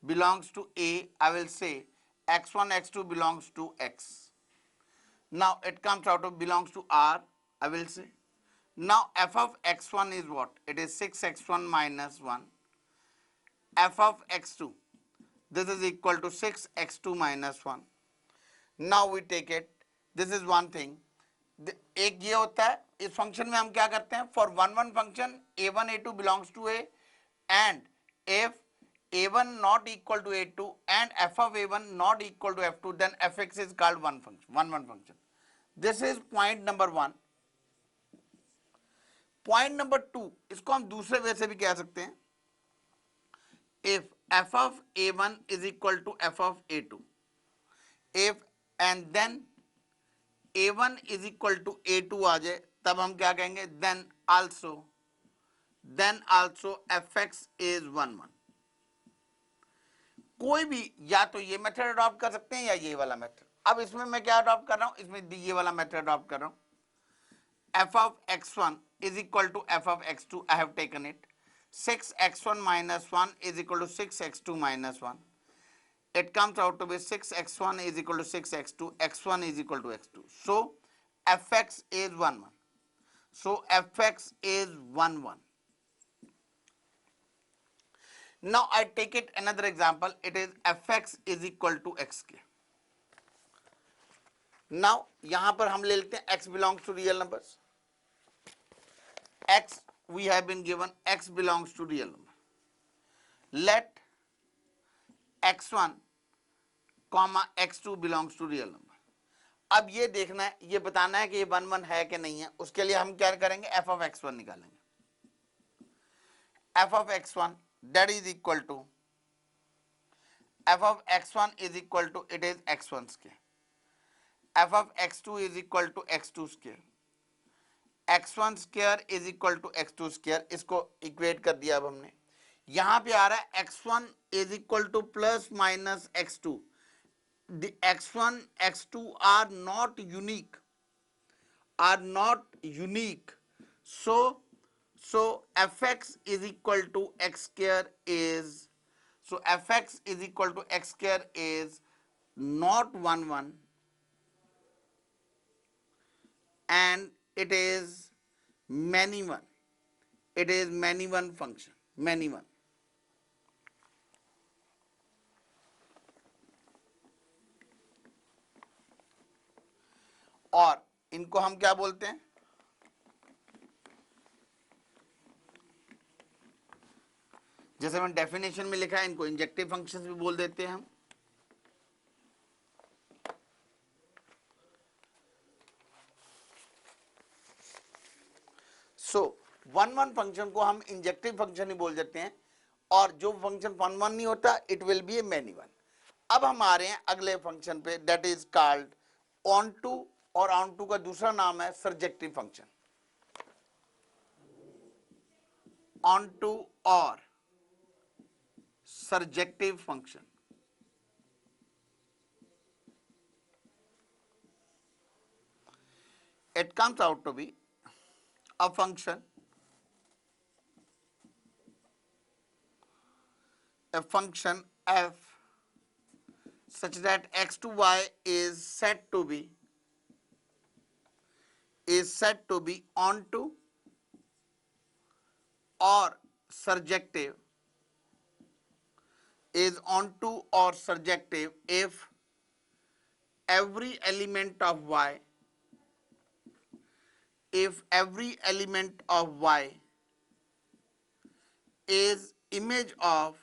belongs to a, I will say x1 x2 belongs to x. Now it comes out of belongs to r, I will say. Now f of x1 is what? It is 6x1 minus 1. F of x2, this is equal to 6x2 minus 1. Now we take it, this is one thing. एक ये होता है, इस function में हम क्या करते हैं, for one function a1 a2 belongs to a, and if a1 not equal to a2 and f of a1 not equal to f2, then fx is called one function. This is point number 1. Point number 2, इसको हम दूसरे वे से भी कह सकते हैं. If f of a1 is equal to f of a2, if and then a1 is equal to a2 आ जाए, तब हम क्या कहेंगे, then also fx is 1 1. कोई भी या तो ये मेथड अडॉप्ट कर सकते हैं या ये वाला मेथड. अब इसमें मैं क्या अडॉप्ट कर रहा हूं, इसमें ये वाला मेथड अडॉप्ट कर रहा हूं. f of x1 is equal to f of x2, I have taken it. 6x1 minus 1 is equal to 6x2 minus 1. It comes out to be 6x1 is equal to 6x2, x1 is equal to x2. So fx is 1 1. So fx is 1 1. Now I take it another example, it is fx is equal to xk. Now यहाँ पर हम ले लेते हैं x belongs to real numbers. X we have been given x belongs to real number. Let x1 comma x2 belongs to real number. अब ये देखना है, ये बताना है कि ये 1 1 है कि नहीं है. उसके लिए हम क्या करेंगे, f of x1 निकालेंगे. f of x1 that is equal to f of x1 is equal to, it is x1 square. f of x2 is equal to x2 square. x1 square is equal to x2 square. इसको equate कर दिया. अब हमने यहां पे आ रहा है x1 is equal to plus minus x2. The x1 x2 are not unique, so fx is equal to x square is, so fx is equal to x square is not 1 1, and it is many one. It is many one function, many one. और इनको हम क्या बोलते हैं, जैसे मैंने definition में लिखा है, इनको इंजेक्टिव फंक्शंस भी बोल देते हैं हम. सो वन फंक्शन को हम इंजेक्टिव फंक्शन ही बोल देते हैं, और जो फंक्शन वन नहीं होता, it will be a many one. अब हम आ रहे हैं अगले फंक्शन पे, that is called onto, और ऑन टू का दूसरा नाम है सर्जेक्टिव फंक्शन. ऑन टू और surjective function. It comes out to be a function, f such that x to y is said to be onto or surjective, is onto or surjective if every element of y, is image of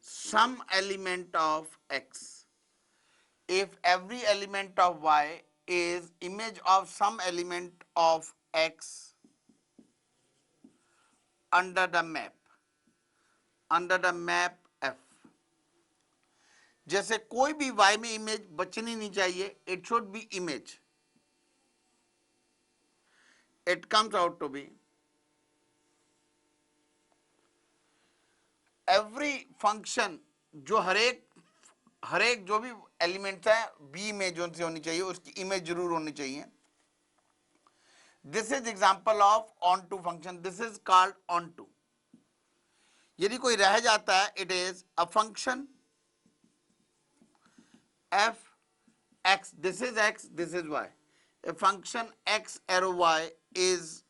some element of x. If every element of y is image of some element of x under the map f. जैसे कोई भी y में image बचनी नहीं चाहिए, it should be image. It comes out to be every function जो हर एक जो भी एलिमेंट्स है बी में जो होनी चाहिए उसकी इमेज जरूर होनी चाहिए. This is example of onto function. This is called onto. यदि कोई रह जाता है, it is a function f x, this is x, this is y. A function x arrow y is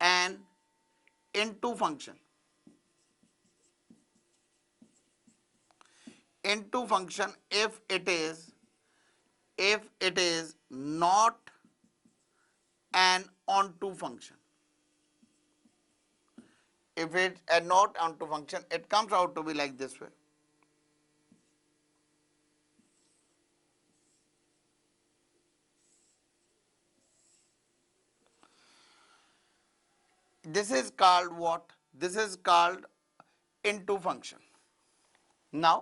an into function. Into function if it is not an onto function. If it's a not onto function, it comes out to be like this way. This is called what? This is called into function. Now,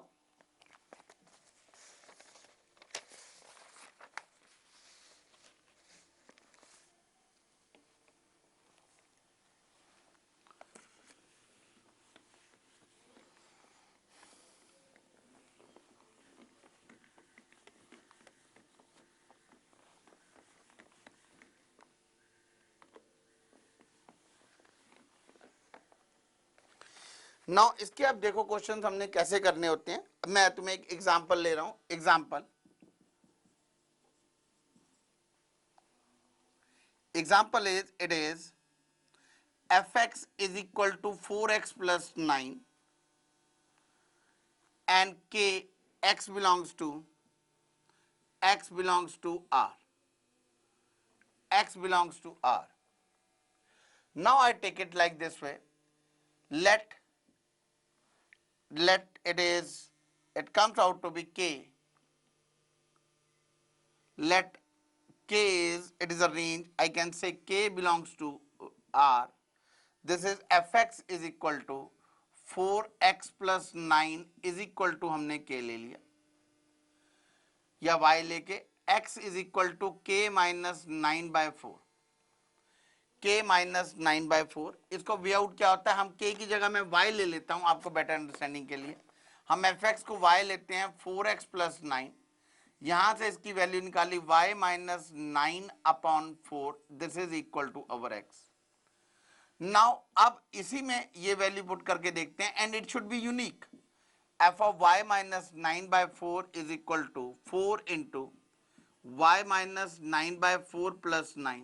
now इसके अब देखो question हमने कैसे करने होते हैं. मैं तुम्हें एक एग्जांपल ले रहा हूं. Example is it is fx is equal to 4x plus 9 and k x belongs to r. X belongs to r. Now I take it like this way. Let it comes out to be k. Let k is a range. I can say k belongs to r. This is fx is equal to 4x plus 9 is equal to हमने k ले लिया या y लेके x is equal to k minus 9 by 4. k minus 9 by 4. इसको way out क्या होता है, हम k की जगह में y ले लेता हूं आपको बेटर अंडरस्टैंडिंग के लिए. हम fx को y लेते हैं 4x plus 9. यहां से इसकी वैल्यू निकाली y minus 9 upon 4. This is equal to our x. Now अब इसी में ये वैल्यू पुट करके देखते हैं and it should be unique. f of y minus 9 by 4 is equal to 4 into y minus 9 by 4 plus 9.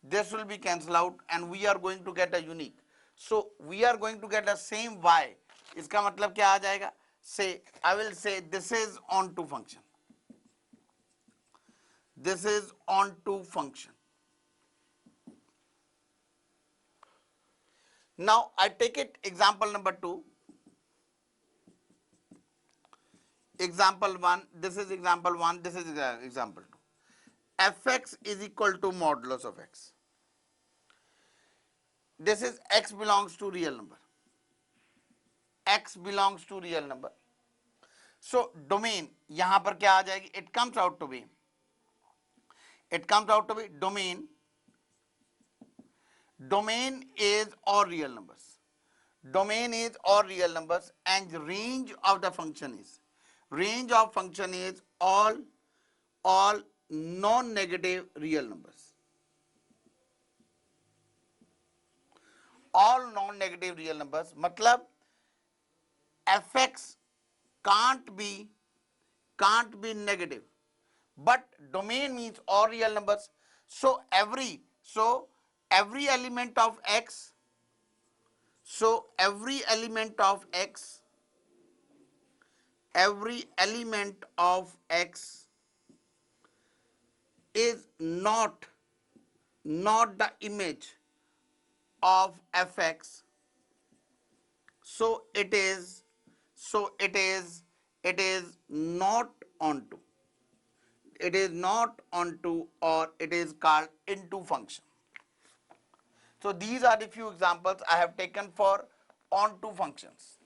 This will be cancelled out and we are going to get a unique. So we are going to get the same y. इसका मतलब क्या आ जाएगा? Say I will say this is onto function. This is onto function. Now I take it example number 2. Example 1, this is example 1, this is example 2. fx is equal to modulus of x. This is x belongs to real number. X belongs to real number. So domain यहां पर क्या आ जाएगी? It comes out to be domain Domain is all real numbers. Domain is all real numbers, and range of the function is, range of function is all non-negative real numbers. All non-negative real numbers मतलब fx can't be negative, but domain means all real numbers. So every element of x, so every element of x is not the image of fx. So it is not onto, it is not onto, or it is called into function. So these are the few examples I have taken for onto functions.